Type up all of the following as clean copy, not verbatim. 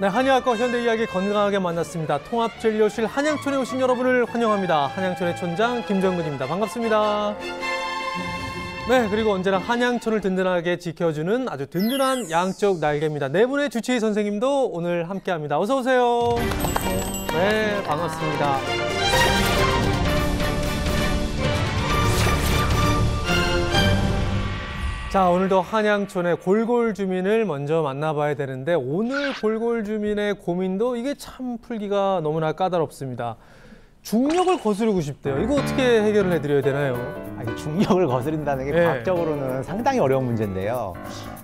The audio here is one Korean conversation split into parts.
네, 한의학과 현대 이야기 건강하게 만났습니다. 통합진료실 한양촌에 오신 여러분을 환영합니다. 한양촌의 촌장 김정근입니다. 반갑습니다. 네, 그리고 언제나 한양촌을 든든하게 지켜주는 아주 든든한 양쪽 날개입니다. 네 분의 주치의 선생님도 오늘 함께합니다. 어서 오세요. 안녕하세요. 네, 반갑습니다. 자, 오늘도 한양촌의 골골 주민을 먼저 만나봐야 되는데 오늘 골골 주민의 고민도 이게 참 풀기가 너무나 까다롭습니다. 중력을 거스르고 싶대요. 이거 어떻게 해결을 해드려야 되나요? 아니, 중력을 거스른다는 게 네. 과학적으로는 상당히 어려운 문제인데요.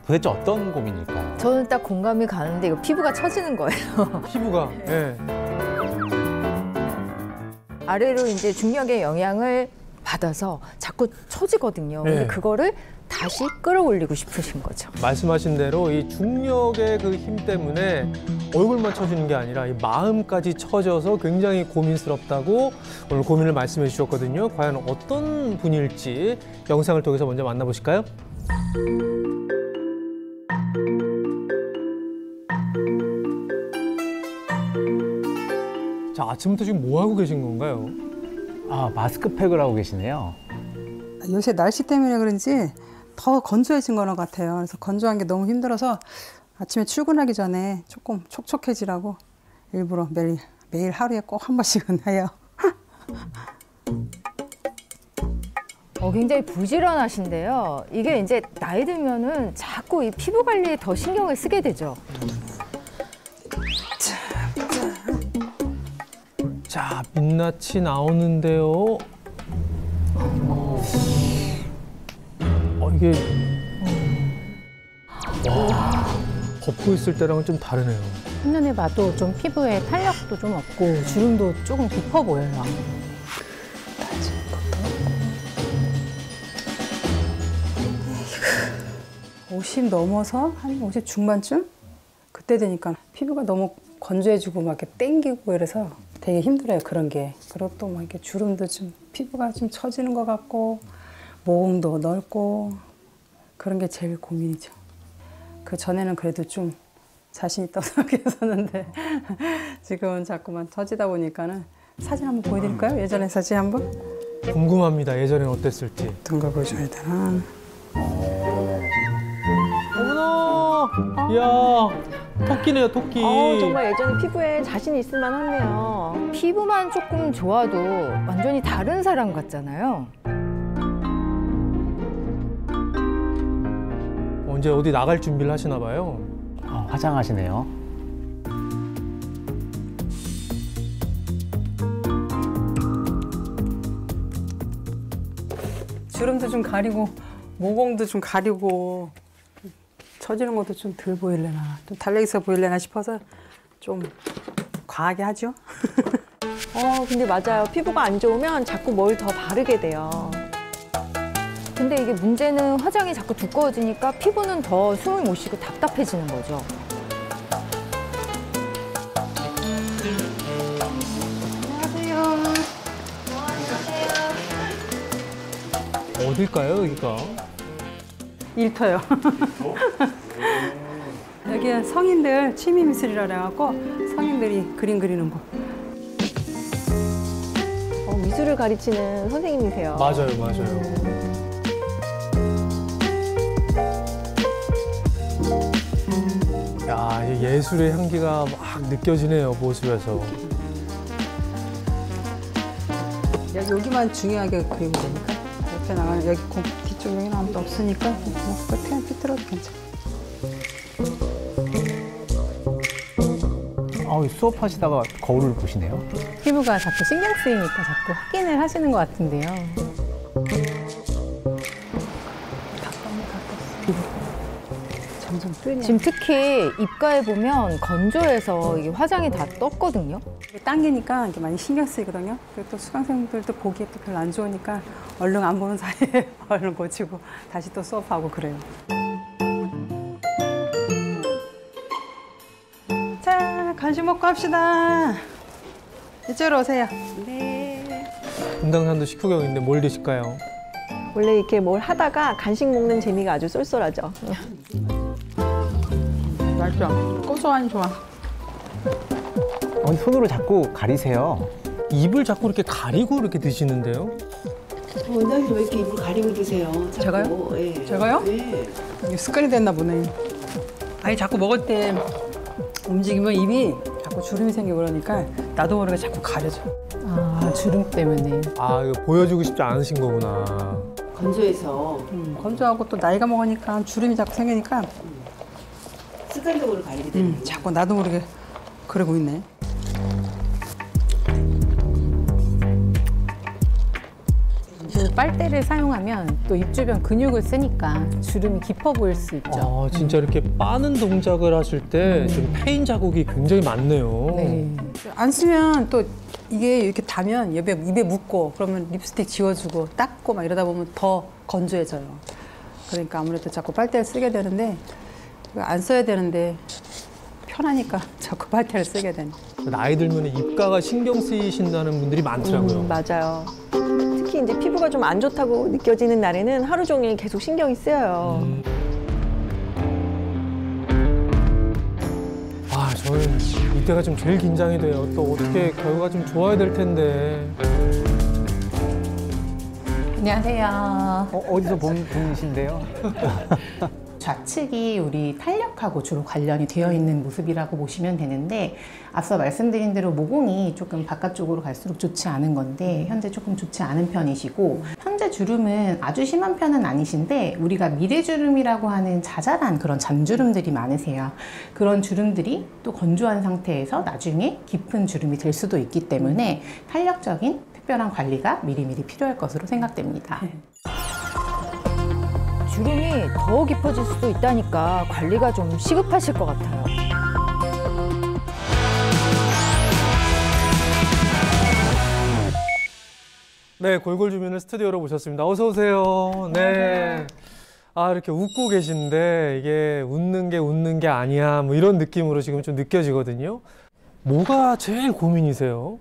도대체 어떤 고민일까요? 저는 딱 공감이 가는데 이거 피부가 처지는 거예요. 피부가. 네. 아래로 이제 중력의 영향을 받아서 자꾸 처지거든요. 네. 근데 그거를 다시 끌어올리고 싶으신 거죠. 말씀하신 대로 이 중력의 그 힘 때문에 얼굴만 처지는 게 아니라 이 마음까지 처져서 굉장히 고민스럽다고 오늘 고민을 말씀해 주셨거든요. 과연 어떤 분일지 영상을 통해서 먼저 만나보실까요? 자, 아침부터 지금 뭐 하고 계신 건가요? 아, 마스크팩을 하고 계시네요. 요새 날씨 때문에 그런지 더 건조해진 것 같아요. 그래서 건조한 게 너무 힘들어서 아침에 출근하기 전에 조금 촉촉해지라고 일부러 매일 하루에 꼭 한 번씩은 해요. 굉장히 부지런하신데요. 이게 이제 나이 들면은 자꾸 이 피부 관리에 더 신경을 쓰게 되죠. 자, 민낯이 나오는데요. 이게 걷고 있을 때랑은 좀 다르네요. 한눈에 봐도 좀 피부에 탄력도 좀 없고 주름도 조금 깊어 보여요. 50 넘어서 한 50 중반쯤? 그때 되니까 피부가 너무 건조해지고 막 이렇게 땡기고 이래서 되게 힘들어요, 그런 게. 그리고 또 막 이렇게 주름도 좀 피부가 좀 처지는 것 같고 모공도 넓고 그런 게 제일 고민이죠. 그 전에는 그래도 좀 자신 있다고 생각했었는데 지금은 자꾸만 처지다 보니까는 사진 한번 보여드릴까요? 예전에 사진 한번? 궁금합니다. 예전엔 어땠을지. 어떤 걸 보여줘야 되나? 어머나! 이야, 토끼네요, 토끼. 정말 예전에 피부에 자신이 있을 만하네요. 피부만 조금 좋아도 완전히 다른 사람 같잖아요. 이제 어디 나갈 준비를 하시나 봐요. 화장하시네요. 주름도 좀 가리고 모공도 좀 가리고 처지는 것도 좀 덜 보이려나 좀 달래있어 보이려나 싶어서 좀 과하게 하죠. 근데 맞아요. 피부가 안 좋으면 자꾸 뭘 더 바르게 돼요. 근데 이게 문제는 화장이 자꾸 두꺼워지니까 피부는 더 숨을 못 쉬고 답답해지는 거죠. 어딜까요, 여기가? 일터요. 여기가 성인들 취미 미술이라 그래갖고 성인들이 그림 그리는 곳. 미술을 가르치는 선생님이세요. 맞아요, 맞아요. 야, 이 예술의 향기가 막 느껴지네요, 모습에서. 여기만 중요하게 그리면 되니까 옆에 나가면 여기 뒤쪽 여기는 아무도 없으니까 뭐 끝에 삐뚤어도 괜찮아. 수업하시다가 거울을 보시네요. 피부가 자꾸 신경 쓰이니까 자꾸 확인을 하시는 것 같은데요. 점점 뜨냐. 지금 특히 입가에 보면 건조해서 이게 화장이 다 떴거든요. 이게 당기니까 이렇게 많이 신경 쓰이거든요. 그리고 또 수강생들도 보기에 또 별로 안 좋으니까 얼른 안 보는 사이에 얼른 고치고 다시 또 수업하고 그래요. 자, 간식 먹고 합시다. 이쪽으로 오세요. 네. 금강산도 식후경인데 뭘 드실까요? 원래 이렇게 뭘 하다가 간식 먹는 재미가 아주 쏠쏠하죠. 맛있죠? 고소하니 좋아. 손으로 자꾸 가리세요. 입을 자꾸 이렇게 가리고 이렇게 드시는데요? 원장님 왜 이렇게 입을 가리고 드세요? 자꾸. 제가요? 예. 제가요? 네. 이게 습관이 됐나 보네. 아니 자꾸 먹을 때 움직이면 입이 자꾸 주름이 생기고 그러니까 나도 모르게 자꾸 가려져. 아, 주름 때문에. 아, 이거 보여주고 싶지 않으신 거구나. 건조해서 건조하고 또 나이가 먹으니까 주름이 자꾸 생기니까 습관적으로 가리게 되는 자꾸 나도 모르게 그러고 있네. 그 빨대를 사용하면 또 입 주변 근육을 쓰니까 주름이 깊어 보일 수 있죠. 아, 진짜 이렇게 빠는 동작을 하실 때 좀 패인 자국이 굉장히 많네요. 네. 안 쓰면 또 이게 이렇게 다면 입에 묻고 그러면 립스틱 지워주고 닦고 막 이러다 보면 더 건조해져요. 그러니까 아무래도 자꾸 빨대를 쓰게 되는데 안 써야 되는데 편하니까 자꾸 빨대를 쓰게 되네. 나이 들면 입가가 신경 쓰이신다는 분들이 많더라고요. 맞아요. 특히 이제 피부가 좀 안 좋다고 느껴지는 날에는 하루 종일 계속 신경이 쓰여요. 아, 저는 이때가 좀 제일 긴장이 돼요. 또 어떻게 결과가 좀 좋아야 될 텐데. 안녕하세요. 어디서 본 분이신데요? 좌측이 우리 탄력하고 주로 관련이 되어 있는 모습이라고 보시면 되는데 앞서 말씀드린 대로 모공이 조금 바깥쪽으로 갈수록 좋지 않은 건데 현재 조금 좋지 않은 편이시고 현재 주름은 아주 심한 편은 아니신데 우리가 미래주름이라고 하는 자잘한 그런 잔주름들이 많으세요. 그런 주름들이 또 건조한 상태에서 나중에 깊은 주름이 될 수도 있기 때문에 탄력적인 특별한 관리가 미리미리 필요할 것으로 생각됩니다. 주름이 더 깊어질 수도 있다니까 관리가 좀 시급하실 것 같아요. 네, 골골 주민을 스튜디오로 모셨습니다. 어서 오세요. 네. 아, 이렇게 웃고 계신데 이게 웃는 게 아니야. 뭐 이런 느낌으로 지금 좀 느껴지거든요. 뭐가 제일 고민이세요?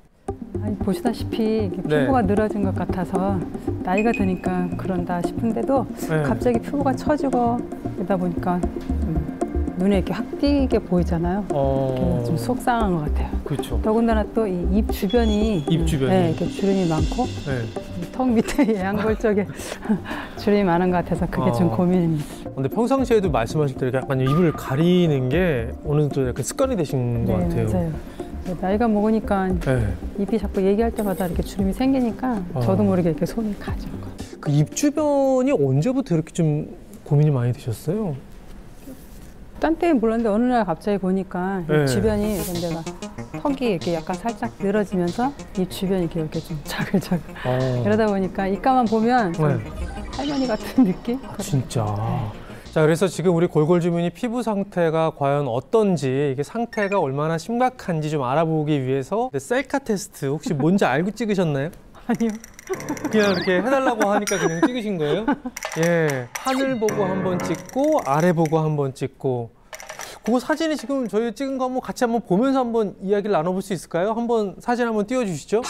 아니, 보시다시피 이게 네. 피부가 늘어진 것 같아서 나이가 드니까 그런다 싶은데도 네. 갑자기 피부가 처지고 그러다 보니까 눈에 이렇게 확 띄게 보이잖아요. 그래서 좀 속상한 것 같아요. 그렇죠. 더군다나 또 이 입 주변이 네. 이렇게 주름이 많고 네. 턱 밑에 양골 쪽에 주름이 많은 것 같아서 그게 좀 고민입니다. 근데 평상시에도 말씀하실 때 이렇게 약간 입을 가리는 게 어느 정도 약간 습관이 되신 것 같아요. 맞아요. 나이가 먹으니까 네. 입이 자꾸 얘기할 때마다 이렇게 주름이 생기니까 저도 모르게 이렇게 손이 가죠. 그 입 주변이 언제부터 이렇게 좀 고민이 많이 되셨어요? 딴 때는 몰랐는데 어느 날 갑자기 보니까 네. 입 주변이 이런 데가 턱이 이렇게 약간 살짝 늘어지면서 입 주변이 이렇게 좀 자글자글 이러다 보니까 입가만 보면 좀 할머니 같은 느낌? 아, 진짜. 자, 그래서 지금 우리 골골 주민이 피부 상태가 과연 어떤지, 이게 상태가 얼마나 심각한지 좀 알아보기 위해서 셀카 테스트 혹시 뭔지 알고 찍으셨나요? 아니요. 그냥 이렇게 해달라고 하니까 그냥 찍으신 거예요? 예. 하늘 보고 한번 찍고, 아래 보고 한번 찍고. 그거 사진이 지금 저희 찍은 거 한번 같이 한번 보면서 한번 이야기를 나눠볼 수 있을까요? 한번 사진 한번 띄워주시죠.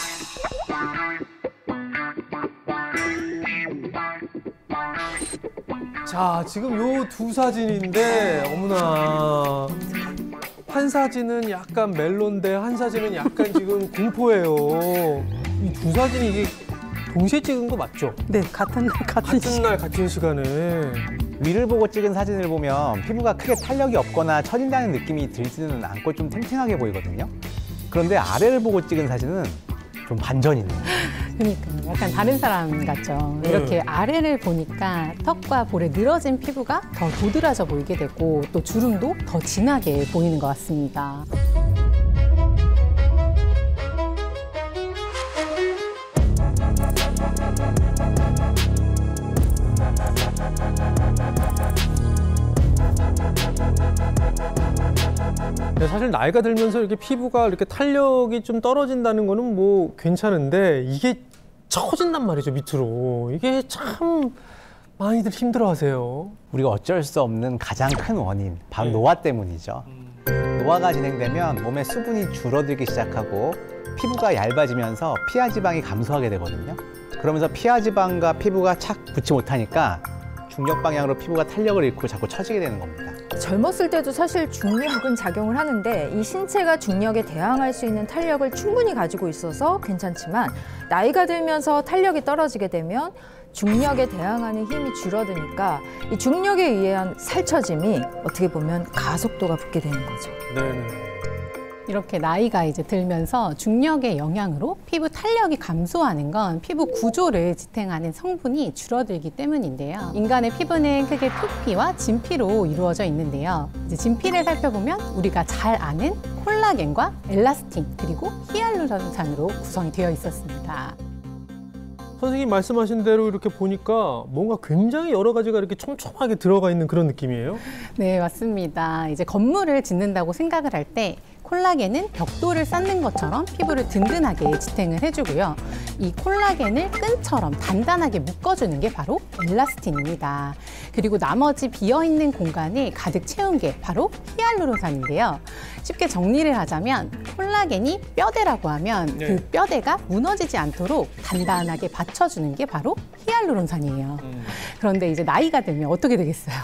자, 지금 요 두 사진인데, 어머나. 한 사진은 약간 멜로인데, 한 사진은 약간 지금 공포예요. 이 두 사진이 이게 동시에 찍은 거 맞죠? 네, 같은 날, 같은 시간에. 위를 보고 찍은 사진을 보면 피부가 크게 탄력이 없거나 처진다는 느낌이 들지는 않고 좀 탱탱하게 보이거든요. 그런데 아래를 보고 찍은 사진은 좀 반전이 있네요. 그러니까 약간 다른 사람 같죠. 이렇게 아래를 보니까 턱과 볼에 늘어진 피부가 더 도드라져 보이게 되고 또 주름도 더 진하게 보이는 것 같습니다. 사실 나이가 들면서 이렇게 피부가 이렇게 탄력이 좀 떨어진다는 거는 뭐 괜찮은데 이게 처진단 말이죠, 밑으로. 이게 참 많이들 힘들어하세요. 우리가 어쩔 수 없는 가장 큰 원인, 바로 노화 때문이죠. 노화가 진행되면 몸에 수분이 줄어들기 시작하고 피부가 얇아지면서 피하 지방이 감소하게 되거든요. 그러면서 피하 지방과 피부가 착 붙지 못하니까 중력 방향으로 피부가 탄력을 잃고 자꾸 처지게 되는 겁니다. 젊었을 때도 사실 중력은 작용을 하는데 이 신체가 중력에 대항할 수 있는 탄력을 충분히 가지고 있어서 괜찮지만 나이가 들면서 탄력이 떨어지게 되면 중력에 대항하는 힘이 줄어드니까 이 중력에 의한 살처짐이 어떻게 보면 가속도가 붙게 되는 거죠. 네네. 이렇게 나이가 이제 들면서 중력의 영향으로 피부 탄력이 감소하는 건 피부 구조를 지탱하는 성분이 줄어들기 때문인데요. 인간의 피부는 크게 표피와 진피로 이루어져 있는데요. 이제 진피를 살펴보면 우리가 잘 아는 콜라겐과 엘라스틴 그리고 히알루론산으로 구성이 되어 있었습니다. 선생님 말씀하신 대로 이렇게 보니까 뭔가 굉장히 여러 가지가 이렇게 촘촘하게 들어가 있는 그런 느낌이에요. 네, 맞습니다. 이제 건물을 짓는다고 생각을 할 때 콜라겐은 벽돌을 쌓는 것처럼 피부를 든든하게 지탱을 해주고요. 이 콜라겐을 끈처럼 단단하게 묶어주는 게 바로 엘라스틴입니다. 그리고 나머지 비어있는 공간을 가득 채운 게 바로 히알루론산인데요. 쉽게 정리를 하자면 콜라겐이 뼈대라고 하면 그 뼈대가 무너지지 않도록 단단하게 받쳐주는 게 바로 히알루론산이에요. 그런데 이제 나이가 들면 어떻게 되겠어요?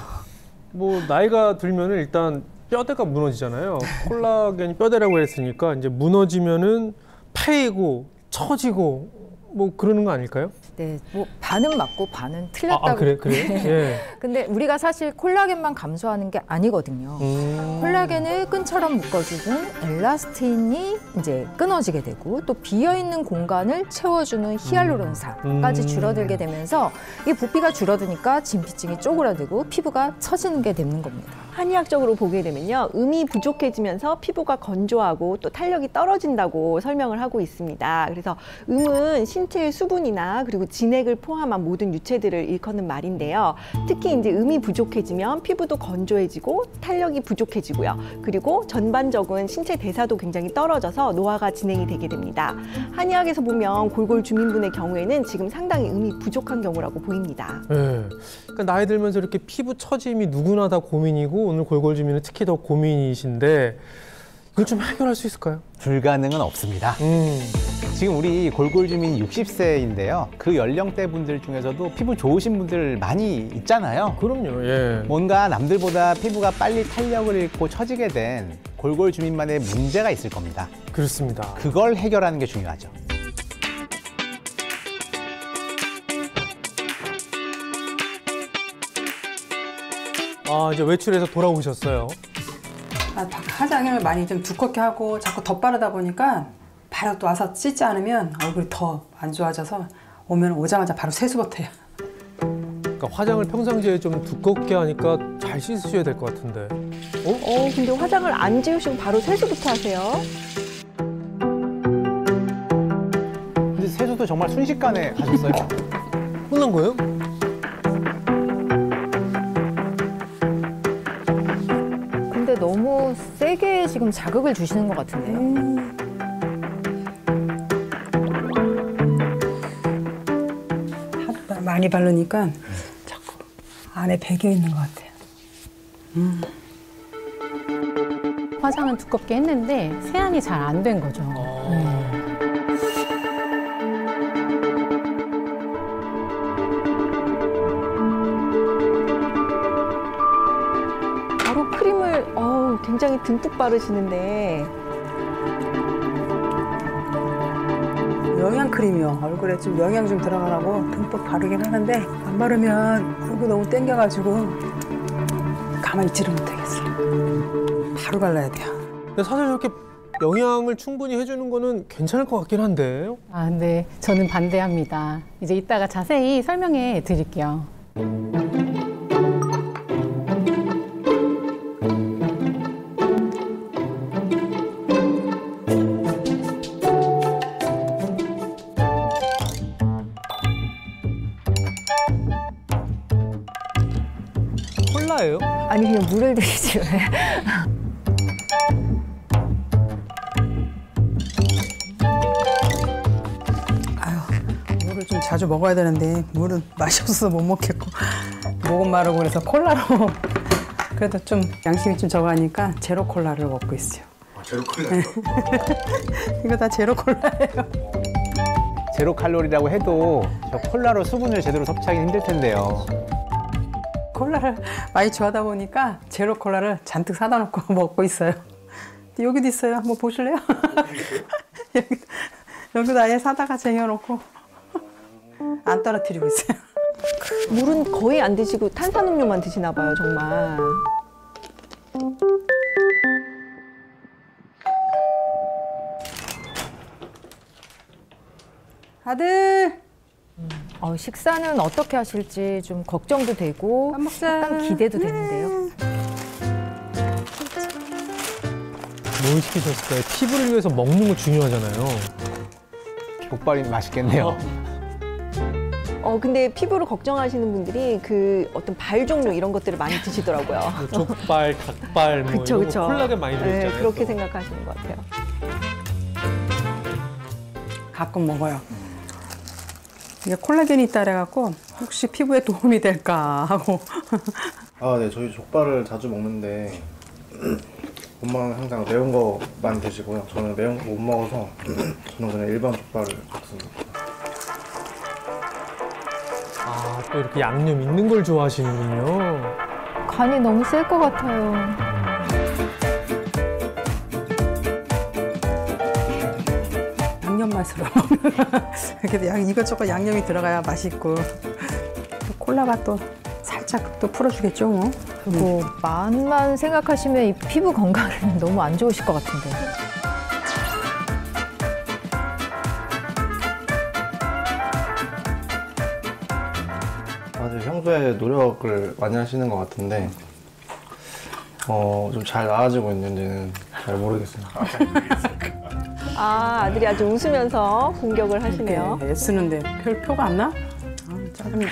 뭐 나이가 들면은 일단 뼈대가 무너지잖아요. 콜라겐이 뼈대라고 했으니까 이제 무너지면은 패이고 처지고 뭐 그러는 거 아닐까요? 네, 뭐 반은 맞고 반은 틀렸다고. 그래요? 예. 근데 우리가 사실 콜라겐만 감소하는 게 아니거든요. 콜라겐을 끈처럼 묶어주는 엘라스틴이 이제 끊어지게 되고 또 비어있는 공간을 채워주는 히알루론산까지 줄어들게 되면서 이 부피가 줄어드니까 진피층이 쪼그라들고 피부가 처지는 게 되는 겁니다. 한의학적으로 보게 되면요, 음이 부족해지면서 피부가 건조하고 또 탄력이 떨어진다고 설명을 하고 있습니다. 그래서 음은 신체의 수분이나 그리고 진액을 포함한 모든 유체들을 일컫는 말인데요. 특히 이제 음이 부족해지면 피부도 건조해지고 탄력이 부족해지고요. 그리고 전반적인 신체 대사도 굉장히 떨어져서 노화가 진행이 되게 됩니다. 한의학에서 보면 골골 주민분의 경우에는 지금 상당히 음이 부족한 경우라고 보입니다. 네. 그러니까 나이 들면서 이렇게 피부 처짐이 누구나 다 고민이고 오늘 골골 주민은 특히 더 고민이신데 이걸 좀 해결할 수 있을까요? 불가능은 없습니다. 지금 우리 골골 주민 60세인데요. 그 연령대 분들 중에서도 피부 좋으신 분들 많이 있잖아요. 그럼요. 예. 뭔가 남들보다 피부가 빨리 탄력을 잃고 처지게 된 골골 주민만의 문제가 있을 겁니다. 그렇습니다. 그걸 해결하는 게 중요하죠. 이제 외출해서 돌아오셨어요. 화장을 많이 좀 두껍게 하고 자꾸 덧바르다 보니까 바로 또 와서 씻지 않으면 얼굴이 더 안 좋아져서 오자마자 바로 세수부터 해요. 그러니까 화장을 평상시에 좀 두껍게 하니까 잘 씻으셔야 될 것 같은데. 근데 화장을 안 지우시고 바로 세수부터 하세요? 근데 세수도 정말 순식간에 하셨어요. 혼난 거예요? 근데 너무 세게 지금 자극을 주시는 것 같은데요. 많이 바르니까 자꾸 안에 배겨 있는 것 같아요. 화장은 두껍게 했는데 세안이 잘 안 된 거죠. 바로 크림을 굉장히 듬뿍 바르시는데 영양크림이요. 얼굴에 좀 영양 좀 들어가라고 듬뿍 바르긴 하는데 안 바르면 얼굴 너무 땡겨가지고 가만히 있지를 못하겠어요. 바로 발라야 돼요. 근데 사실 이렇게 영양을 충분히 해주는 거는 괜찮을 것 같긴 한데. 네. 저는 반대합니다. 이제 이따가 자세히 설명해 드릴게요. 콜라예요? 아니 그냥 물을 드리지 왜. 물을 좀 자주 먹어야 되는데 물은 맛이 없어서 못 먹겠고 목은 마르고 그래서 콜라로 그래도 좀 양심이 좀 적으니까 제로 콜라를 먹고 있어요. 제로 콜라. 이거 다 제로 콜라예요. 제로 칼로리라고 해도 저 콜라로 수분을 제대로 섭취하기 힘들 텐데요. 콜라를 많이 좋아하다 보니까 제로 콜라를 잔뜩 사다 놓고 먹고 있어요. 여기도 있어요. 한번 보실래요? 여기도 아예 사다가 쟁여놓고 안 떨어뜨리고 있어요. 물은 거의 안 드시고 탄산음료만 드시나 봐요, 정말. 아들! 식사는 어떻게 하실지 좀 걱정도 되고 밥 먹자. 약간 기대도 되는데요. 뭘 시키셨을까요? 피부를 위해서 먹는 거 중요하잖아요. 족발이 맛있겠네요. 근데 피부를 걱정하시는 분들이 그 어떤 발 종류 이런 것들을 많이 드시더라고요. 뭐 족발, 닭발, 뭐 그쵸, 이런 그쵸. 거 콜라겐 많이 들어있잖아요. 네, 그렇게 생각하시는 것 같아요. 가끔 먹어요. 이게 콜라겐이 있다 그래갖고 혹시 피부에 도움이 될까 하고. 아, 네, 저희 족발을 자주 먹는데 엄마는 항상 매운 거 많이 드시고요. 저는 매운 거 못 먹어서 저는 그냥 일반 족발을 먹습니다. 아, 또 이렇게 양념 있는 걸 좋아하시는군요. 간이 너무 셀 것 같아요. 양념 맛으로. 그래도 이것저것 양념이 들어가야 맛있고. 또 콜라가 또 살짝 또 풀어주겠죠, 뭐. 그리고 맛만 생각하시면 이 피부 건강에는 너무 안 좋으실 것 같은데. 다들 평소에 노력을 많이 하시는 것 같은데 좀 잘 나아지고 있는지는 잘 모르겠어요. 아들이 아주 웃으면서 공격을 하시네요. 네, 애쓰는데 별 표가 안 나? 아, 짜증나.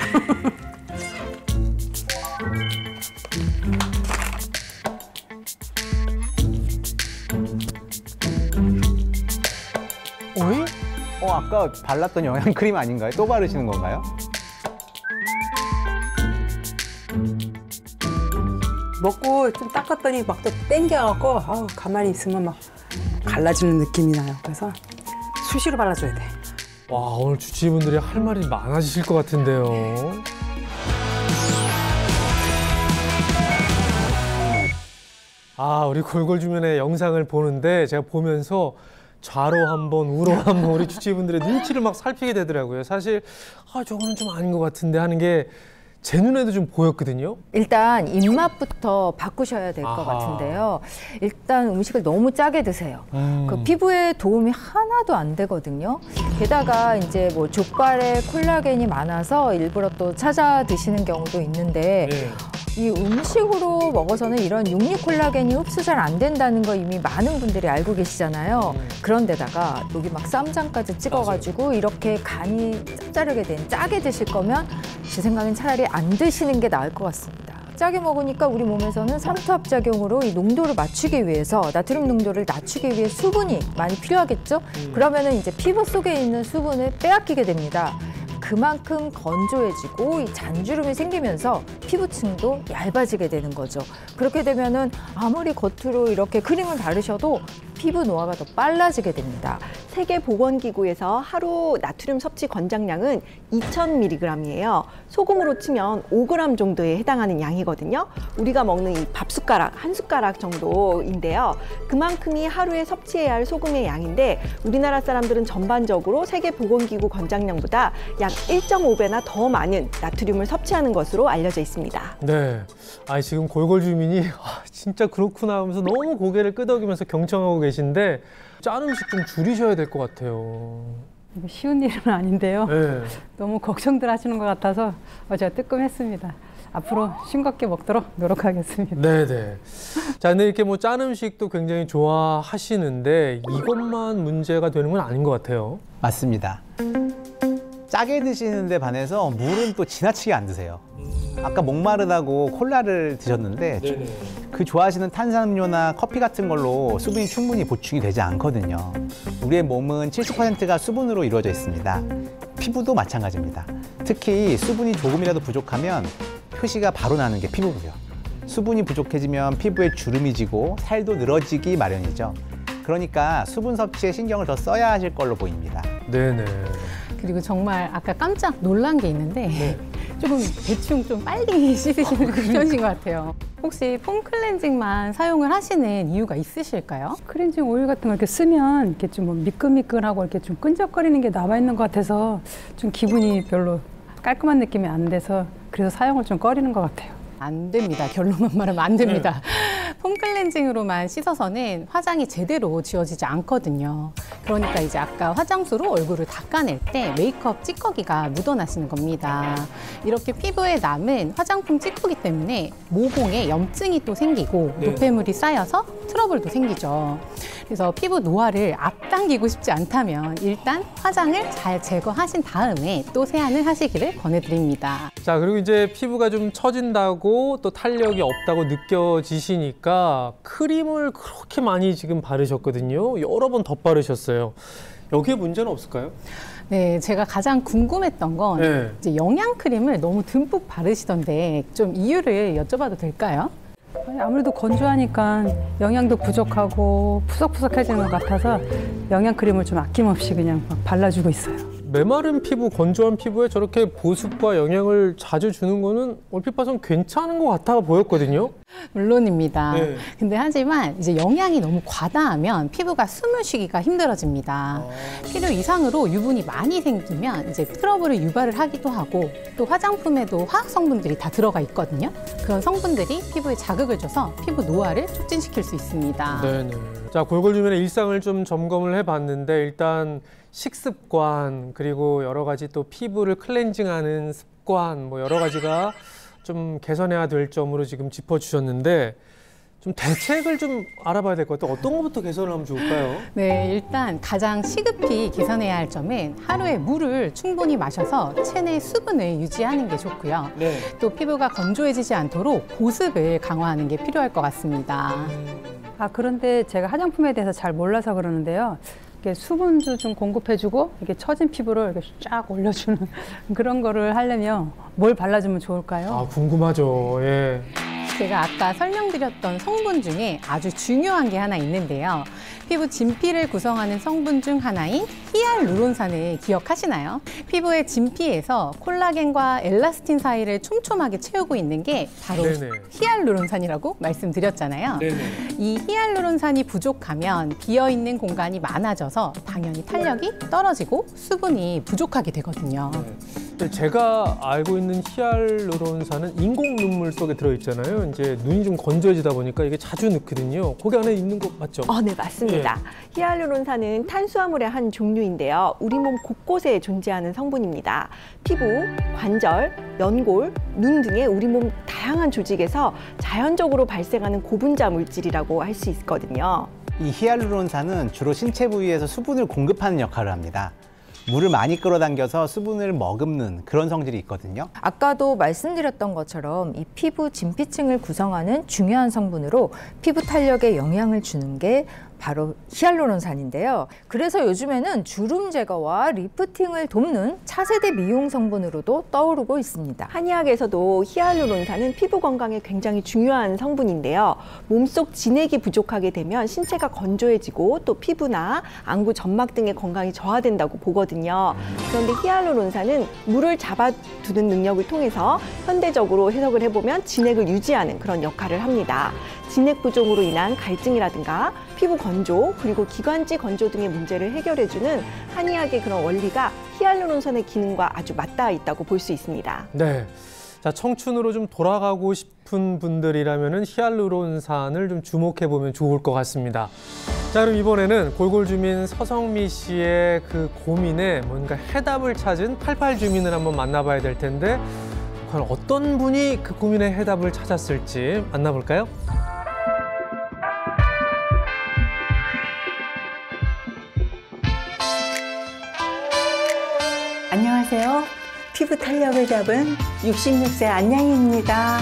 어이? 아까 발랐던 영양크림 아닌가요? 또 바르시는 건가요? 먹고 좀 닦았더니 막 또 땡겨갖고 가만히 있으면 막 갈라지는 느낌이 나요. 그래서 수시로 발라줘야 돼. 와, 오늘 주치의분들이 할 말이 많아지실 것 같은데요. 아, 우리 골골주면의 영상을 보는데 제가 보면서 좌로 한번, 우로 한번 우리 주치의분들의 눈치를 막 살피게 되더라고요. 사실 저거는 좀 아닌 것 같은데 하는 게 제 눈에도 좀 보였거든요. 일단 입맛부터 바꾸셔야 될 것 아하. 같은데요. 일단 음식을 너무 짜게 드세요. 그 피부에 도움이 하나도 안 되거든요. 게다가 이제 뭐 족발에 콜라겐이 많아서 일부러 또 찾아 드시는 경우도 있는데 네. 이 음식으로 먹어서는 이런 육류 콜라겐이 흡수 잘 안 된다는 거 이미 많은 분들이 알고 계시잖아요. 그런데다가 여기 막 쌈장까지 찍어가지고 이렇게 간이 짭짤하게 된 짜게 드실 거면 제 생각엔 차라리 안 드시는 게 나을 것 같습니다. 짜게 먹으니까 우리 몸에서는 삼투압작용으로 이 농도를 맞추기 위해서 나트륨 농도를 낮추기 위해 수분이 많이 필요하겠죠? 그러면은 이제 피부 속에 있는 수분을 빼앗기게 됩니다. 그만큼 건조해지고 이 잔주름이 생기면서 피부층도 얇아지게 되는 거죠. 그렇게 되면은 아무리 겉으로 이렇게 크림을 바르셔도 피부 노화가 더 빨라지게 됩니다. 세계보건기구에서 하루 나트륨 섭취 권장량은 2000mg이에요. 소금으로 치면 5g 정도에 해당하는 양이거든요. 우리가 먹는 이 밥숟가락, 한 숟가락 정도인데요. 그만큼이 하루에 섭취해야 할 소금의 양인데 우리나라 사람들은 전반적으로 세계보건기구 권장량보다 약 1.5배나 더 많은 나트륨을 섭취하는 것으로 알려져 있습니다. 네. 지금 골골 주민이 진짜 그렇구나 하면서 너무 고개를 끄덕이면서 경청하고 계신데 짠 음식 좀 줄이셔야 될 것 같아요. 이거 쉬운 일은 아닌데요. 네. 너무 걱정들 하시는 것 같아서 제가 뜨끔했습니다. 앞으로 싱겁게 먹도록 노력하겠습니다. 네네. 자, 근데 이렇게 뭐 짠 음식도 굉장히 좋아하시는데 이것만 문제가 되는 건 아닌 것 같아요. 맞습니다. 짜게 드시는데 반해서 물은 또 지나치게 안 드세요. 아까 목마르다고 콜라를 드셨는데 그 좋아하시는 탄산음료나 커피 같은 걸로 수분이 충분히 보충이 되지 않거든요. 우리의 몸은 70%가 수분으로 이루어져 있습니다. 피부도 마찬가지입니다. 특히 수분이 조금이라도 부족하면 표시가 바로 나는 게 피부고요. 수분이 부족해지면 피부에 주름이 지고 살도 늘어지기 마련이죠. 그러니까 수분 섭취에 신경을 더 써야 하실 걸로 보입니다. 네네. 그리고 정말 아까 깜짝 놀란 게 있는데 조금 대충 좀 빨리 씻으시는 편이신 것 같아요. 혹시 폼 클렌징만 사용을 하시는 이유가 있으실까요? 클렌징 오일 같은 거 이렇게 쓰면 이렇게 좀 뭐 미끈미끈하고 이렇게 좀 끈적거리는 게 남아있는 것 같아서 좀 기분이 별로 깔끔한 느낌이 안 돼서 그래서 사용을 좀 꺼리는 것 같아요. 안 됩니다. 결론만 말하면 안 됩니다. 폼 클렌징으로만 씻어서는 화장이 제대로 지워지지 않거든요. 그러니까 이제 아까 화장수로 얼굴을 닦아낼 때 메이크업 찌꺼기가 묻어나시는 겁니다. 이렇게 피부에 남은 화장품 찌꺼기 때문에 모공에 염증이 또 생기고 노폐물이 쌓여서 트러블도 생기죠. 그래서 피부 노화를 앞당기고 싶지 않다면 일단 화장을 잘 제거하신 다음에 또 세안을 하시기를 권해드립니다. 자, 그리고 이제 피부가 좀 처진다고 또 탄력이 없다고 느껴지시니까 크림을 그렇게 많이 지금 바르셨거든요. 여러 번 덧바르셨어요. 여기에 문제는 없을까요? 네, 제가 가장 궁금했던 건 이제 영양 크림을 너무 듬뿍 바르시던데 좀 이유를 여쭤봐도 될까요? 아무래도 건조하니까 영양도 부족하고 푸석푸석해지는 것 같아서 영양 크림을 좀 아낌없이 그냥 막 발라주고 있어요. 메마른 피부, 건조한 피부에 저렇게 보습과 영양을 자주 주는 거는 얼핏 봐선 괜찮은 것 같아 보였거든요. 물론입니다. 근데 하지만 이제 영양이 너무 과다하면 피부가 숨을 쉬기가 힘들어집니다. 필요 이상으로 유분이 많이 생기면 이제 트러블을 유발을 하기도 하고 또 화장품에도 화학 성분들이 다 들어가 있거든요. 그런 성분들이 피부에 자극을 줘서 피부 노화를 촉진시킬 수 있습니다. 네네. 자, 골골주민의 일상을 좀 점검을 해봤는데 일단 식습관 그리고 여러 가지 또 피부를 클렌징하는 습관 뭐 여러 가지가 좀 개선해야 될 점으로 지금 짚어주셨는데 좀 대책을 좀 알아봐야 될 것 같아요. 어떤 것부터 개선을 하면 좋을까요? 네, 일단 가장 시급히 개선해야 할 점은 하루에 물을 충분히 마셔서 체내 수분을 유지하는 게 좋고요. 또 피부가 건조해지지 않도록 보습을 강화하는 게 필요할 것 같습니다. 그런데 제가 화장품에 대해서 잘 몰라서 그러는데요. 이렇게 수분도 좀 공급해주고 이렇게 처진 피부를 이렇게 쫙 올려주는 그런 거를 하려면 뭘 발라주면 좋을까요? 궁금하죠. 예. 제가 아까 설명드렸던 성분 중에 아주 중요한 게 하나 있는데요. 피부 진피를 구성하는 성분 중 하나인 히알루론산을 기억하시나요? 피부의 진피에서 콜라겐과 엘라스틴 사이를 촘촘하게 채우고 있는 게 바로 히알루론산이라고 말씀드렸잖아요. 이 히알루론산이 부족하면 비어있는 공간이 많아져서 당연히 탄력이 떨어지고 수분이 부족하게 되거든요. 제가 알고 있는 히알루론산은 인공 눈물 속에 들어있잖아요. 이제 눈이 좀 건조해지다 보니까 이게 자주 넣거든요. 거기 안에 있는 거 맞죠? 네, 맞습니다. 히알루론산은 탄수화물의 한 종류인데요. 우리 몸 곳곳에 존재하는 성분입니다. 피부, 관절, 연골, 눈 등의 우리 몸 다양한 조직에서 자연적으로 발생하는 고분자 물질이라고 할 수 있거든요. 이 히알루론산은 주로 신체 부위에서 수분을 공급하는 역할을 합니다. 물을 많이 끌어당겨서 수분을 머금는 그런 성질이 있거든요. 아까도 말씀드렸던 것처럼 이 피부 진피층을 구성하는 중요한 성분으로 피부 탄력에 영향을 주는 게 바로 히알루론산인데요. 그래서 요즘에는 주름 제거와 리프팅을 돕는 차세대 미용 성분으로도 떠오르고 있습니다. 한의학에서도 히알루론산은 피부 건강에 굉장히 중요한 성분인데요. 몸속 진액이 부족하게 되면 신체가 건조해지고 또 피부나 안구 점막 등의 건강이 저하된다고 보거든요. 그런데 히알루론산은 물을 잡아두는 능력을 통해서 현대적으로 해석을 해보면 진액을 유지하는 그런 역할을 합니다. 진액 부족으로 인한 갈증이라든가 피부 건조 그리고 기관지 건조 등의 문제를 해결해주는 한의학의 그런 원리가 히알루론산의 기능과 아주 맞닿아 있다고 볼 수 있습니다. 네. 자, 청춘으로 좀 돌아가고 싶은 분들이라면은 히알루론산을 좀 주목해 보면 좋을 것 같습니다. 자, 그럼 이번에는 골골주민 서성미 씨의 그 고민에 뭔가 해답을 찾은 88주민을 한번 만나봐야 될 텐데 과연 어떤 분이 그 고민의 해답을 찾았을지 만나볼까요? 안녕하세요. 피부 탄력을 잡은 66세 안양입니다.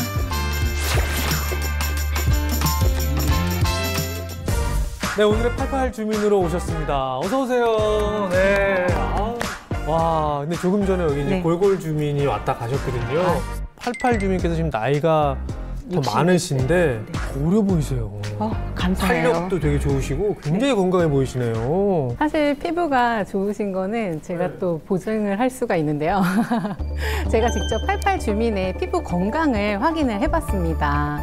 네, 오늘의 88 주민으로 오셨습니다. 어서 오세요. 네. 와, 근데 조금 전에 여기 이제 골골 주민이 왔다 가셨거든요. 88 주민께서 지금 나이가 더 많으신데 어려 보이세요. 감사해요. 탄력도 되게 좋으시고 굉장히 건강해 보이시네요. 사실 피부가 좋으신 거는 제가 또 보증을 할 수가 있는데요. 제가 직접 88 주민의 피부 건강을 확인을 해봤습니다.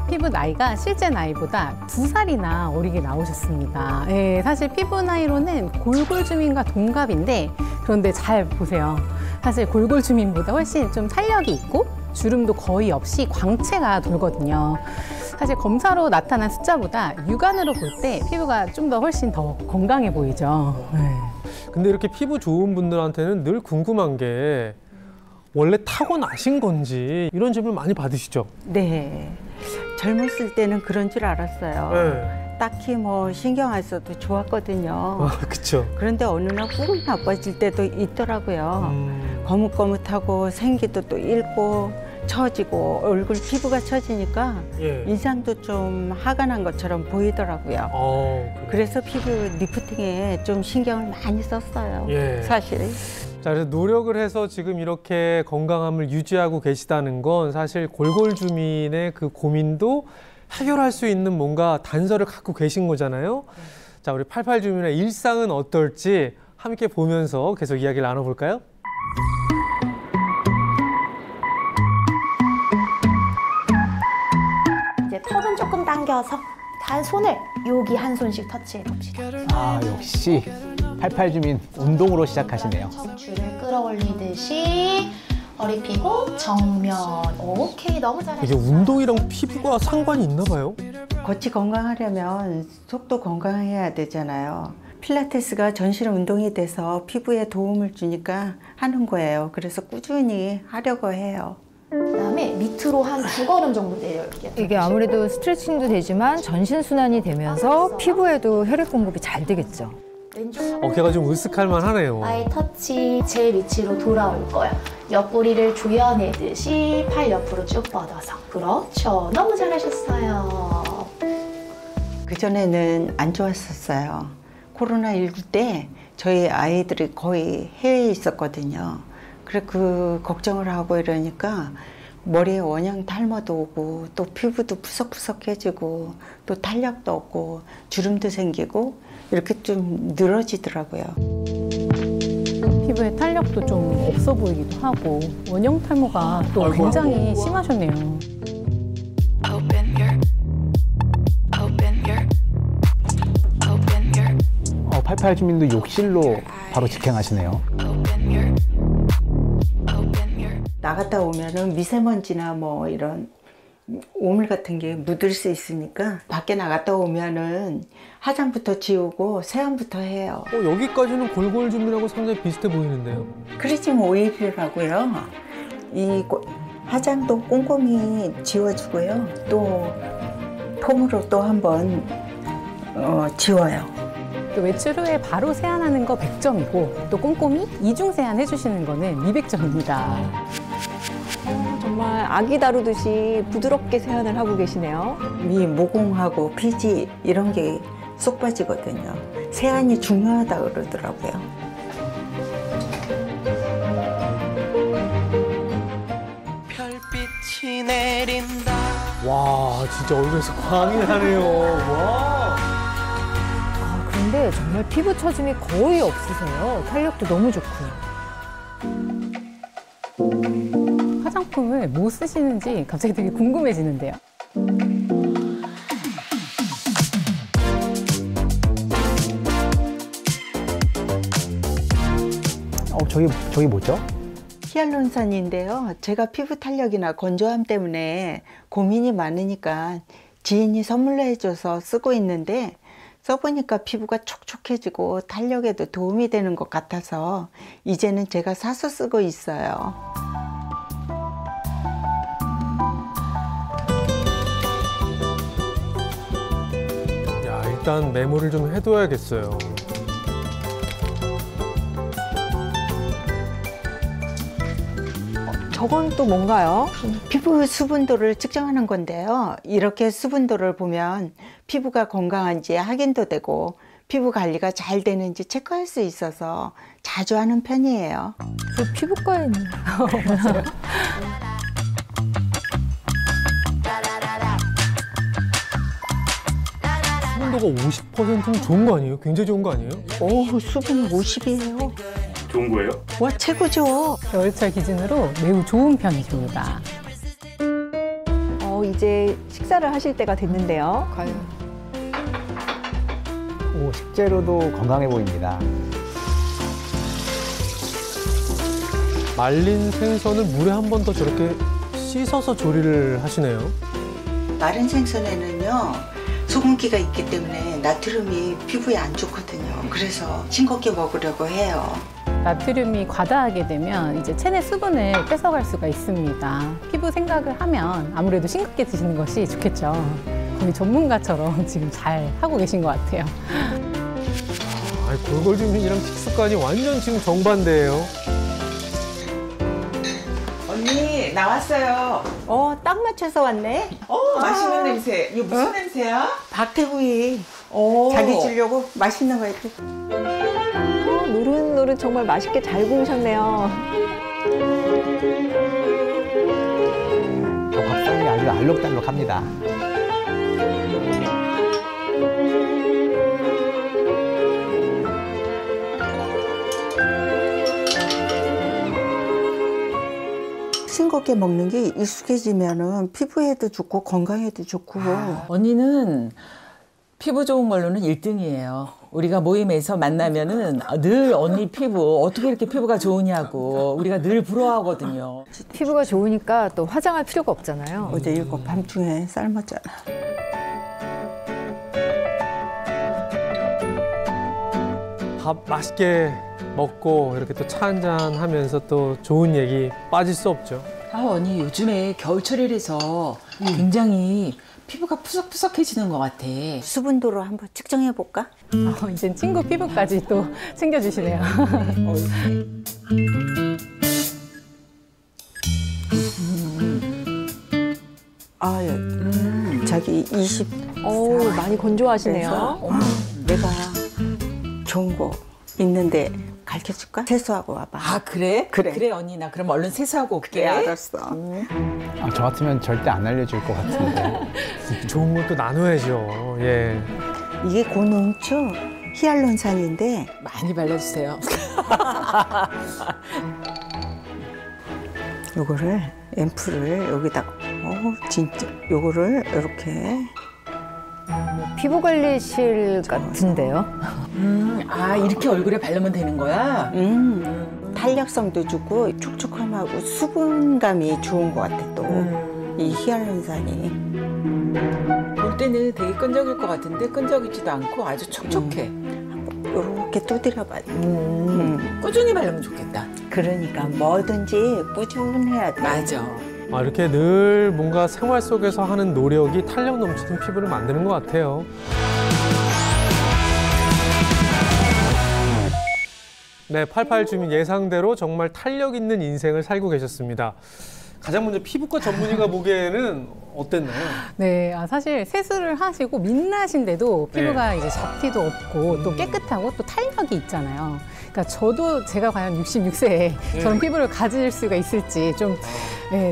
피부 나이가 실제 나이보다 2살이나 어리게 나오셨습니다. 예, 사실 피부 나이로는 골골 주민과 동갑인데 그런데 잘 보세요. 사실 골골 주민보다 훨씬 좀 탄력이 있고 주름도 거의 없이 광채가 돌거든요. 사실 검사로 나타난 숫자보다 육안으로 볼 때 피부가 좀 더 훨씬 더 건강해 보이죠. 네. 근데 이렇게 피부 좋은 분들한테는 늘 궁금한 게 원래 타고나신 건지 이런 질문 많이 받으시죠? 네. 젊었을 때는 그런 줄 알았어요. 네. 딱히 뭐 신경 안 써도 좋았거든요. 그렇죠. 그런데 어느 날 꾹 나빠질 때도 있더라고요. 거뭇거뭇하고 생기도 또 잃고 처지고 얼굴 피부가 처지니까 예. 인상도 좀 화가 난 것처럼 보이더라고요. 그래서 피부 리프팅에 좀 신경을 많이 썼어요. 예. 사실. 자, 그래서 노력을 해서 지금 이렇게 건강함을 유지하고 계시다는 건 사실 골골 주민의 그 고민도 해결할 수 있는 뭔가 단서를 갖고 계신 거잖아요. 자, 우리 88 주민의 일상은 어떨지 함께 보면서 계속 이야기를 나눠볼까요? 이제 턱은 조금 당겨서 단 손을 여기 한 손씩 터치해 봅시다. 아, 역시 88 주민 운동으로 시작하시네요. 척추를 끌어올리듯이 허리 펴고 정면. 오케이, 너무 이게 잘하셨어요. 운동이랑 피부가 상관이 있나 봐요? 겉이 건강하려면 속도 건강해야 되잖아요. 필라테스가 전신 운동이 돼서 피부에 도움을 주니까 하는 거예요. 그래서 꾸준히 하려고 해요. 그다음에 밑으로 한 2걸음 정도 내려올게요. 이게 아무래도 스트레칭도 되지만 전신 순환이 되면서 피부에도 혈액 공급이 잘 되겠죠. 어깨가 좀 으쓱할 만하네요. 나의 터치 제 위치로 돌아올 거야. 옆구리를 조여내듯이 팔 옆으로 쭉 뻗어서. 그렇죠. 너무 잘하셨어요. 그전에는 안 좋았었어요. 코로나19 때 저희 아이들이 거의 해외에 있었거든요. 그래 그 걱정을 하고 이러니까 머리에 원형 탈모도 오고 또 피부도 푸석푸석해지고 또 탄력도 없고 주름도 생기고 이렇게 좀 늘어지더라고요. 피부에 탄력도 좀 없어 보이기도 하고 원형 탈모가 또 굉장히 심하셨네요. 88 주민도 욕실로 바로 직행하시네요. 나갔다 오면은 미세먼지나 뭐 이런 오물 같은 게 묻을 수 있으니까 밖에 나갔다 오면은 화장부터 지우고 세안부터 해요. 여기까지는 골골 주민하고 상당히 비슷해 보이는데요. 크리징 오일이라고요. 이 화장도 꼼꼼히 지워주고요. 또 폼으로 또 한번 지워요. 또 외출 후에 바로 세안하는 거 100점이고 또 꼼꼼히 이중 세안 해주시는 거는 200점입니다. 정말 아기 다루듯이 부드럽게 세안을 하고 계시네요. 이 모공하고 피지 이런 게 쏙 빠지거든요. 세안이 중요하다 그러더라고요. 별빛이 내린다. 와, 진짜 얼굴에서 광이 나네요. 와. 그런데 정말 피부 처짐이 거의 없으세요. 탄력도 너무 좋고요. 화장품을 뭐 쓰시는지 갑자기 되게 궁금해지는데요. 저기 뭐죠? 히알루론산인데요. 제가 피부 탄력이나 건조함 때문에 고민이 많으니까 지인이 선물로 해줘서 쓰고 있는데 써보니까 피부가 촉촉해지고 탄력에도 도움이 되는 것 같아서 이제는 제가 사서 쓰고 있어요. 야, 일단 메모를 좀 해둬야겠어요. 저건 또 뭔가요? 피부 수분도를 측정하는 건데요. 이렇게 수분도를 보면 피부가 건강한지 확인도 되고 피부 관리가 잘 되는지 체크할 수 있어서 자주 하는 편이에요. 저 피부과에 있는 맞아요. 수분도가 50%는 좋은 거 아니에요? 굉장히 좋은 거 아니에요? 오, 수분 50이에요. 좋은 거예요? 와, 최고죠. 겨울철 기준으로 매우 좋은 편이십니다. 이제 식사를 하실 때가 됐는데요. 과연. 오, 식재료도 건강해 보입니다. 말린 생선을 물에 한 번 더 저렇게 씻어서 조리를 하시네요. 마른 생선에는요, 소금기가 있기 때문에 나트륨이 피부에 안 좋거든요. 그래서 싱겁게 먹으려고 해요. 나트륨이 과다하게 되면 이제 체내 수분을 뺏어갈 수가 있습니다. 피부 생각을 하면 아무래도 싱겁게 드시는 것이 좋겠죠. 거의 전문가처럼 지금 잘 하고 계신 것 같아요. 골골주민이랑 식습관이 완전 지금 정반대예요. 언니 나왔어요. 딱 맞춰서 왔네. 맛있는 냄새. 이거 무슨 냄새야? 박태구이. 오. 자기 주려고 맛있는 거 이렇게. 노릇노릇 정말 맛있게 잘 구우셨네요. 밥상이 아주 알록달록합니다. 싱겁게 먹는 게 익숙해지면은 피부에도 좋고 건강에도 좋고. 언니는 피부 좋은 걸로는 1등이에요. 우리가 모임에서 만나면은 늘 언니 피부 어떻게 이렇게 피부가 좋으냐고 우리가 늘 부러워하거든요. 피부가 좋으니까 또 화장할 필요가 없잖아요. 어제 이거 밤중에 삶았잖아. 밥 맛있게 먹고 이렇게 또 차 한잔 하면서 또 좋은 얘기 빠질 수 없죠. 언니 요즘에 겨울철이라서 굉장히 피부가 푸석푸석해지는 것 같아. 수분도로 한번 측정해 볼까? 이젠 친구 피부까지 또 챙겨주시네요. 자기 20. 많이 건조하시네요. 내가 좋은 거 있는데 가르쳐줄까? 세수하고 와봐. 그래? 그래. 그래 언니 나 그럼 얼른 세수하고 올게. 그래, 알았어. 저 같으면 절대 안 알려줄 것 같은데. 좋은 것도 나눠야죠. 예. 이게 고농축 히알론산인데 많이 발라주세요. 요거를 앰플을 여기다 진짜 요거를 이렇게 피부 관리실 같은데요? 이렇게 얼굴에 바르면 되는 거야? 탄력성도 주고 촉촉함하고 수분감이 좋은 것 같아 또 이 히알론산이. 볼 때는 되게 끈적일 것 같은데 끈적이지도 않고 아주 촉촉해. 이렇게 두드려봐. 꾸준히 바르면 좋겠다. 그러니까 뭐든지 꾸준해야 돼. 맞아. 이렇게 늘 뭔가 생활 속에서 하는 노력이 탄력 넘치는 피부를 만드는 것 같아요. 네, 88 주민 예상대로 정말 탄력 있는 인생을 살고 계셨습니다. 가장 먼저 피부과 전문의가 보기에는 어땠나요? 네, 사실 세수를 하시고 민낯인데도 피부가 이제 잡티도 없고 또 깨끗하고 또 탄력이 있잖아요. 그러니까 제가 과연 66세에 저런 피부를 가질 수가 있을지 좀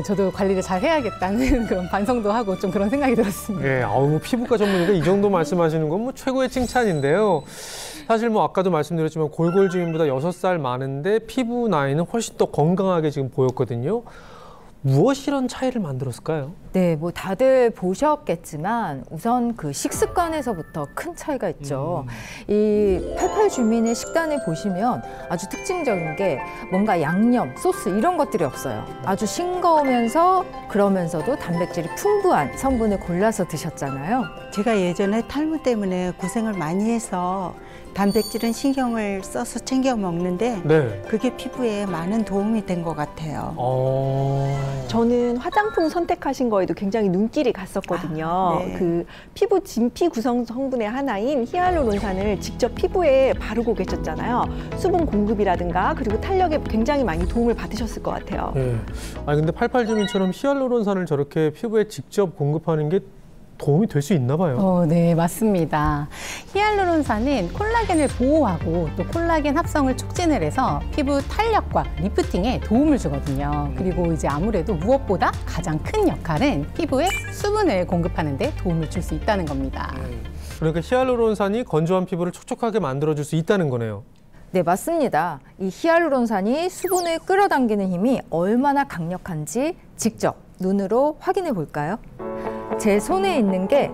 저도 관리를 잘 해야겠다는 그런 반성도 하고 좀 그런 생각이 들었습니다. 예, 피부과 전문의가 이 정도 말씀하시는 건 뭐 최고의 칭찬인데요. 사실 뭐 아까도 말씀드렸지만 골골 주민보다 6살 많은데 피부 나이는 훨씬 더 건강하게 지금 보였거든요. 무엇이 이런 차이를 만들었을까요? 네, 뭐 다들 보셨겠지만 우선 그 식습관에서부터 큰 차이가 있죠. 이 88 주민의 식단을 보시면 아주 특징적인 게 뭔가 양념, 소스 이런 것들이 없어요. 아주 싱거우면서 그러면서도 단백질이 풍부한 성분을 골라서 드셨잖아요. 제가 예전에 탈모 때문에 고생을 많이 해서 단백질은 신경을 써서 챙겨 먹는데 그게 피부에 많은 도움이 된 것 같아요. 저는 화장품 선택하신 거에도 굉장히 눈길이 갔었거든요. 그 피부 진피 구성 성분의 하나인 히알루론산을 직접 피부에 바르고 계셨잖아요. 수분 공급이라든가 그리고 탄력에 굉장히 많이 도움을 받으셨을 것 같아요. 근데 88 주민처럼 히알루론산을 저렇게 피부에 직접 공급하는 게 도움이 될 수 있나 봐요. 네, 맞습니다. 히알루론산은 콜라겐을 보호하고 또 콜라겐 합성을 촉진을 해서 피부 탄력과 리프팅에 도움을 주거든요. 그리고 이제 아무래도 무엇보다 가장 큰 역할은 피부에 수분을 공급하는 데 도움을 줄 수 있다는 겁니다. 그러니까 히알루론산이 건조한 피부를 촉촉하게 만들어줄 수 있다는 거네요. 네, 맞습니다. 이 히알루론산이 수분을 끌어당기는 힘이 얼마나 강력한지 직접 눈으로 확인해 볼까요? 제 손에 있는 게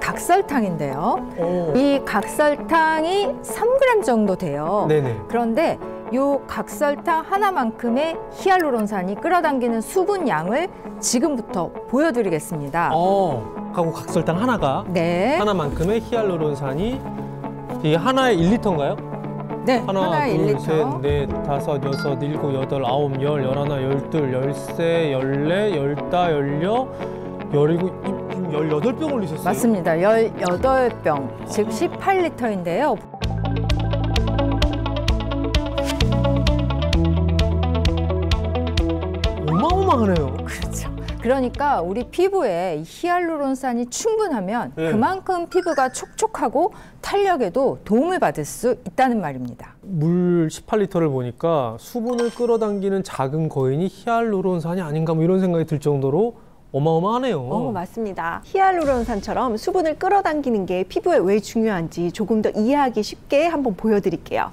각설탕인데요. 이 각설탕이 3g 정도 돼요. 네네. 그런데 이 각설탕 하나만큼의 히알루론산이 끌어당기는 수분 양을 지금부터 보여드리겠습니다. 하고 각설탕 하나가 네. 하나만큼의 히알루론산이 이게 하나에 1리터인가요? 네, 하나, 하나에 둘, 1리터. 셋, 넷, 다섯, 여섯, 일곱, 여덟, 아홉, 열, 열하나, 열둘, 열세, 열네, 열다, 열여, 열일곱, 18병 올리셨어요? 맞습니다. 18병, 즉 18리터인데요. 어마어마하네요. 그렇죠. 그러니까 우리 피부에 히알루론산이 충분하면 네. 그만큼 피부가 촉촉하고 탄력에도 도움을 받을 수 있다는 말입니다. 물 18리터를 보니까 수분을 끌어당기는 작은 거인이 히알루론산이 아닌가 뭐 이런 생각이 들 정도로 어마어마하네요. 맞습니다. 히알루론산처럼 수분을 끌어당기는 게 피부에 왜 중요한지 조금 더 이해하기 쉽게 한번 보여드릴게요.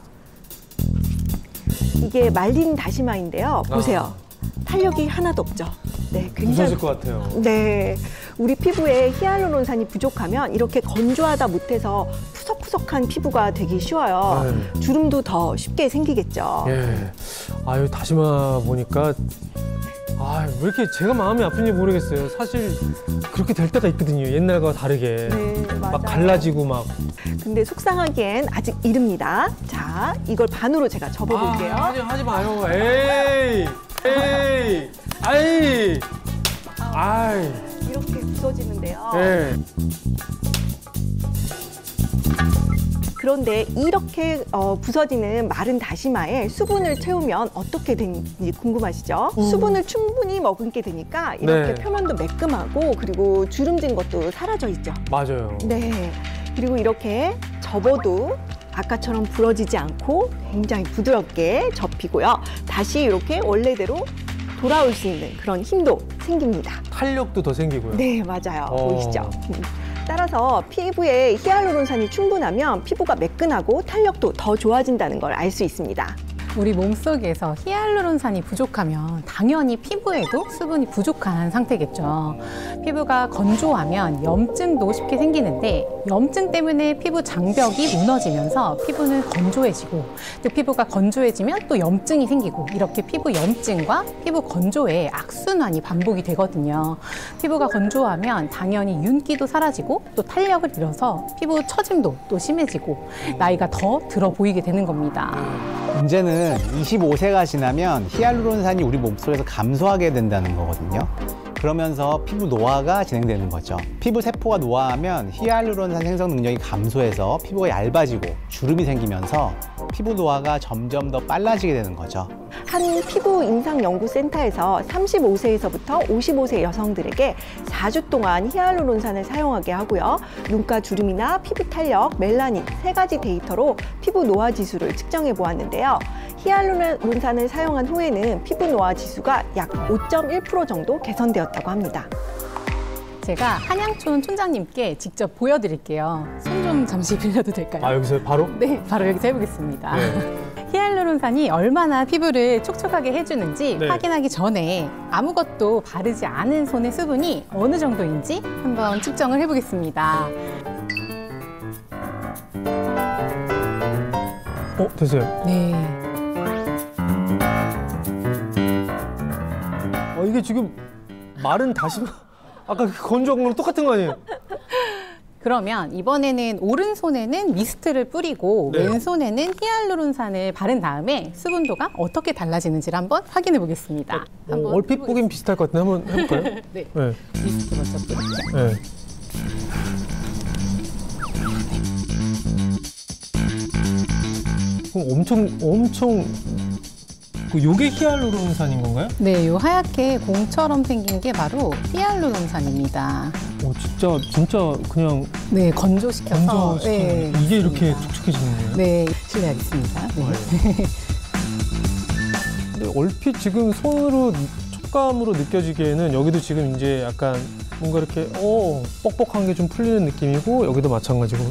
이게 말린 다시마인데요. 보세요. 탄력이 하나도 없죠. 네, 부서질 것 같아요. 네, 우리 피부에 히알루론산이 부족하면 이렇게 건조하다 못해서 푸석푸석한 피부가 되기 쉬워요. 주름도 더 쉽게 생기겠죠. 예. 아유, 다시마 보니까 왜 이렇게 제가 마음이 아픈지 모르겠어요. 사실 그렇게 될 때가 있거든요. 옛날과 다르게. 네, 맞아요. 막 갈라지고 막. 근데 속상하기엔 아직 이릅니다. 자, 이걸 반으로 제가 접어볼게요. 하지 마요. 에이. 아이. 이렇게 부서지는데요. 네. 그런데 이렇게 부서지는 마른 다시마에 수분을 채우면 어떻게 되는지 궁금하시죠? 수분을 충분히 머금게 되니까 이렇게 네. 표면도 매끈하고 그리고 주름진 것도 사라져 있죠. 맞아요. 네. 그리고 이렇게 접어도 아까처럼 부러지지 않고 굉장히 부드럽게 접히고요. 다시 이렇게 원래대로 돌아올 수 있는 그런 힘도 생깁니다. 탄력도 더 생기고요. 네, 맞아요. 보이시죠? 따라서 피부에 히알루론산이 충분하면 피부가 매끈하고 탄력도 더 좋아진다는 걸 알 수 있습니다. 우리 몸속에서 히알루론산이 부족하면 당연히 피부에도 수분이 부족한 상태겠죠. 피부가 건조하면 염증도 쉽게 생기는데 염증 때문에 피부 장벽이 무너지면서 피부는 건조해지고 또 피부가 건조해지면 또 염증이 생기고 이렇게 피부 염증과 피부 건조의 악순환이 반복이 되거든요. 피부가 건조하면 당연히 윤기도 사라지고 또 탄력을 잃어서 피부 처짐도 또 심해지고 나이가 더 들어 보이게 되는 겁니다. 문제는 25세가 지나면 히알루론산이 우리 몸속에서 감소하게 된다는 거거든요. 그러면서 피부 노화가 진행되는 거죠. 피부 세포가 노화하면 히알루론산 생성 능력이 감소해서 피부가 얇아지고 주름이 생기면서 피부 노화가 점점 더 빨라지게 되는 거죠. 한 피부 임상 연구센터에서 35세에서부터 55세 여성들에게 4주 동안 히알루론산을 사용하게 하고요. 눈가 주름이나 피부 탄력, 멜라닌 3가지 데이터로 피부 노화 지수를 측정해 보았는데요. 히알루론산을 사용한 후에는 피부 노화 지수가 약 5.1% 정도 개선되었다고 합니다. 제가 한양촌 촌장님께 직접 보여드릴게요. 손 좀 잠시 빌려도 될까요? 여기서 바로? 네, 바로 여기서 해보겠습니다. 히알루론산이 얼마나 피부를 촉촉하게 해주는지 확인하기 전에 아무것도 바르지 않은 손의 수분이 어느 정도인지 한번 측정을 해보겠습니다. 됐어요. 네. 이게 지금 마른 다시마 아까 건조한 거랑 똑같은 거 아니에요? 그러면 이번에는 오른손에는 미스트를 뿌리고 왼손에는 히알루론산을 바른 다음에 수분도가 어떻게 달라지는지를 한번 확인해 보겠습니다. 얼핏 보긴 비슷할 것 같은데 한번 해볼까요? 네. 미스트 먼저 뿌릴게요. 네. 엄청 요게 히알루론산인 건가요? 네, 요 하얗게 공처럼 생긴 게 바로 히알루론산입니다. 진짜 그냥 건조시켜서 이게 이렇게 촉촉해지는 거예요? 네, 실례하겠습니다. 네. 근데 얼핏 지금 손으로 촉감으로 느껴지기에는 여기도 지금 이제 약간 뭔가 이렇게 뻑뻑한 게 좀 풀리는 느낌이고 여기도 마찬가지고.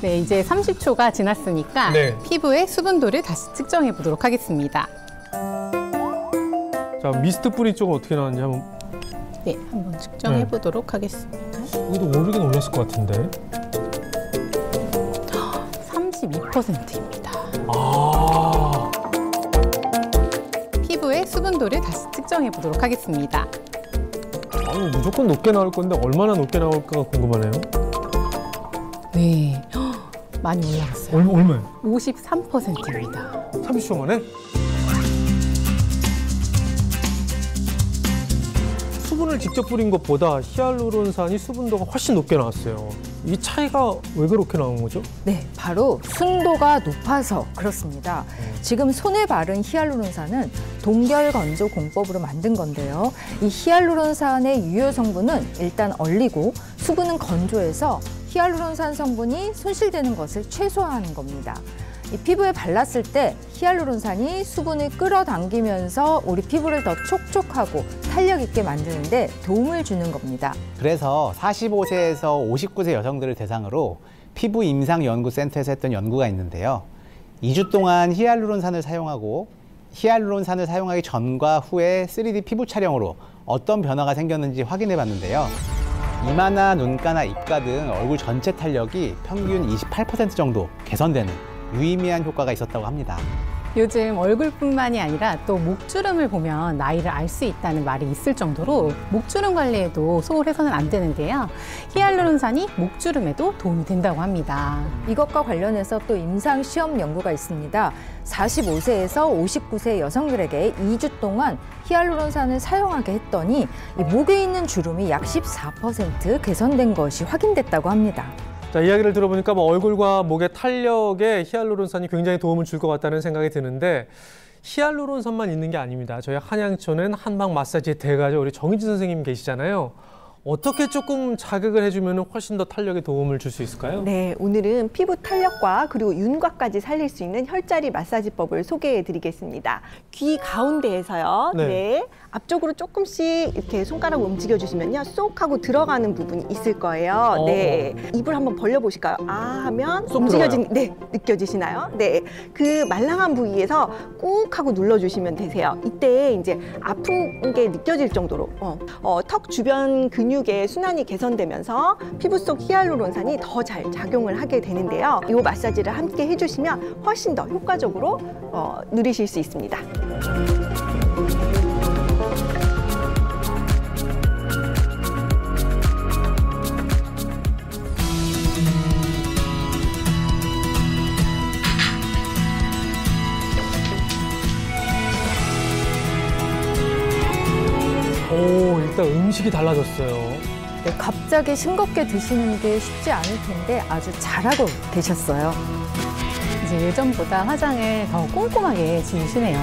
네, 이제 30초가 지났으니까 네. 피부의 수분도를 다시 측정해 보도록 하겠습니다. 자, 미스트 뿌리 쪽은 어떻게 나왔는지 한번. 네, 한번 측정해 보도록 하겠습니다. 여기도 오르긴 올랐을 것 같은데. 32%입니다. 아. 피부의 수분도를 다시 측정해 보도록 하겠습니다. 아니, 무조건 높게 나올 건데 얼마나 높게 나올까가 궁금하네요. 네, 많이 올라갔어요. 얼마요? 53%입니다. 30초 만에? 수분을 직접 뿌린 것보다 히알루론산이 수분도가 훨씬 높게 나왔어요. 이 차이가 왜 그렇게 나온 거죠? 네, 바로 순도가 높아서 그렇습니다. 지금 손에 바른 히알루론산은 동결 건조 공법으로 만든 건데요. 이 히알루론산의 유효 성분은 일단 얼리고 수분은 건조해서 히알루론산 성분이 손실되는 것을 최소화하는 겁니다. 이 피부에 발랐을 때 히알루론산이 수분을 끌어당기면서 우리 피부를 더 촉촉하고 탄력 있게 만드는 데 도움을 주는 겁니다. 그래서 45세에서 59세 여성들을 대상으로 피부 임상연구센터에서 했던 연구가 있는데요. 2주 동안 히알루론산을 사용하고 히알루론산을 사용하기 전과 후에 3D 피부 촬영으로 어떤 변화가 생겼는지 확인해 봤는데요. 이마나 눈가나 입가 등 얼굴 전체 탄력이 평균 28% 정도 개선되는 유의미한 효과가 있었다고 합니다. 요즘 얼굴뿐만이 아니라 또 목주름을 보면 나이를 알 수 있다는 말이 있을 정도로 목주름 관리에도 소홀해서는 안 되는데요. 히알루론산이 목주름에도 도움이 된다고 합니다. 이것과 관련해서 또 임상 시험 연구가 있습니다. 45세에서 59세 여성들에게 2주 동안 히알루론산을 사용하게 했더니 이 목에 있는 주름이 약 14% 개선된 것이 확인됐다고 합니다. 자, 이야기를 들어보니까 뭐 얼굴과 목의 탄력에 히알루론산이 굉장히 도움을 줄 것 같다는 생각이 드는데 히알루론산만 있는 게 아닙니다. 저희 한양초는 한방 마사지의 대가죠. 우리 정희진 선생님 계시잖아요. 어떻게 조금 자극을 해주면 훨씬 더 탄력에 도움을 줄 수 있을까요? 네, 오늘은 피부 탄력과 그리고 윤곽까지 살릴 수 있는 혈자리 마사지법을 소개해 드리겠습니다. 귀 가운데에서요. 네. 네. 앞쪽으로 조금씩 이렇게 손가락을 움직여 주시면요. 쏙 하고 들어가는 부분이 있을 거예요. 네. 입을 한번 벌려 보실까요? 아 하면 움직여진 네, 느껴지시나요? 네. 그 말랑한 부위에서 꾹 하고 눌러 주시면 되세요. 이때 이제 아픈 게 느껴질 정도로 턱 주변 근육의 순환이 개선되면서 피부 속 히알루론산이 더 잘 작용을 하게 되는데요. 이 마사지를 함께 해주시면 훨씬 더 효과적으로 누리실 수 있습니다. 오, 일단 음식이 달라졌어요. 네, 갑자기 싱겁게 드시는 게 쉽지 않을 텐데 아주 잘하고 계셨어요. 이제 예전보다 화장을 더 꼼꼼하게 지우시네요.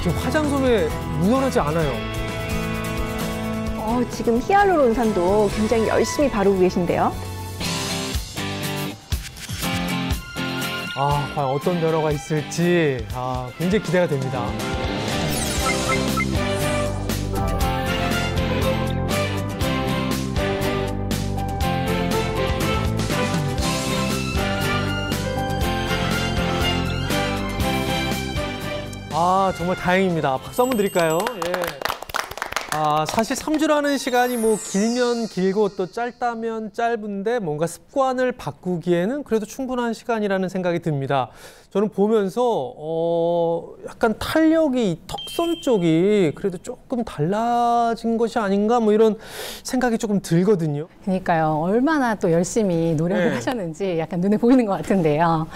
지금 화장솜에 묻어나지 않아요. 지금 히알루론산도 굉장히 열심히 바르고 계신데요. 아, 과연 어떤 변화가 있을지 굉장히 기대가 됩니다. 정말 다행입니다. 박수 한번 드릴까요? 예. 사실 3주라는 시간이 뭐 길면 길고 또 짧다면 짧은데 뭔가 습관을 바꾸기에는 그래도 충분한 시간이라는 생각이 듭니다. 저는 보면서 약간 탄력이 턱선 쪽이 그래도 조금 달라진 것이 아닌가 뭐 이런 생각이 조금 들거든요. 그러니까요. 얼마나 또 열심히 노력을 하셨는지 약간 눈에 보이는 것 같은데요.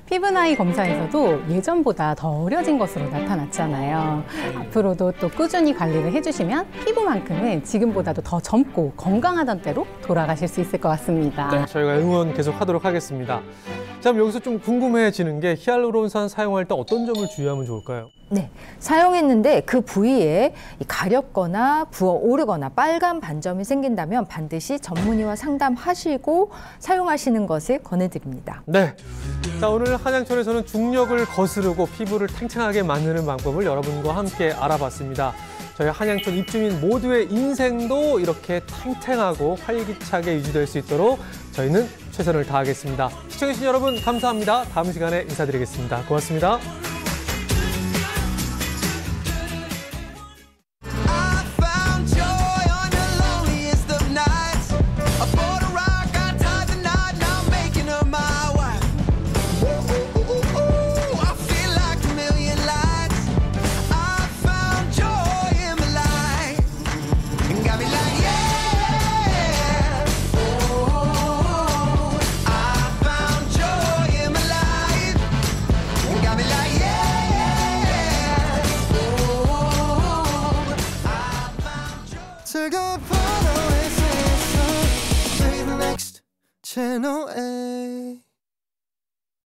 피부 나이 검사에서도 예전보다 더 어려진 것으로 나타났잖아요. 앞으로도 또 꾸준히 관리를 해주시면 피부만큼은 지금보다도 더 젊고 건강하던 때로 돌아가실 수 있을 것 같습니다. 네, 저희가 응원 계속 하도록 하겠습니다. 자, 그럼 여기서 좀 궁금해지는 게 히알루론산 사용할 때 어떤 점을 주의하면 좋을까요? 네, 사용했는데 그 부위에 가렵거나 부어오르거나 빨간 반점이 생긴다면 반드시 전문의와 상담하시고 사용하시는 것을 권해드립니다. 네, 자 오늘 한양천에서는 중력을 거스르고 피부를 탱탱하게 만드는 방법을 여러분과 함께 알아봤습니다. 저희 한양천 입주민 모두의 인생도 이렇게 탱탱하고 활기차게 유지될 수 있도록 저희는 최선을 다하겠습니다. 시청해주신 여러분 감사합니다. 다음 시간에 인사드리겠습니다. 고맙습니다. Channel A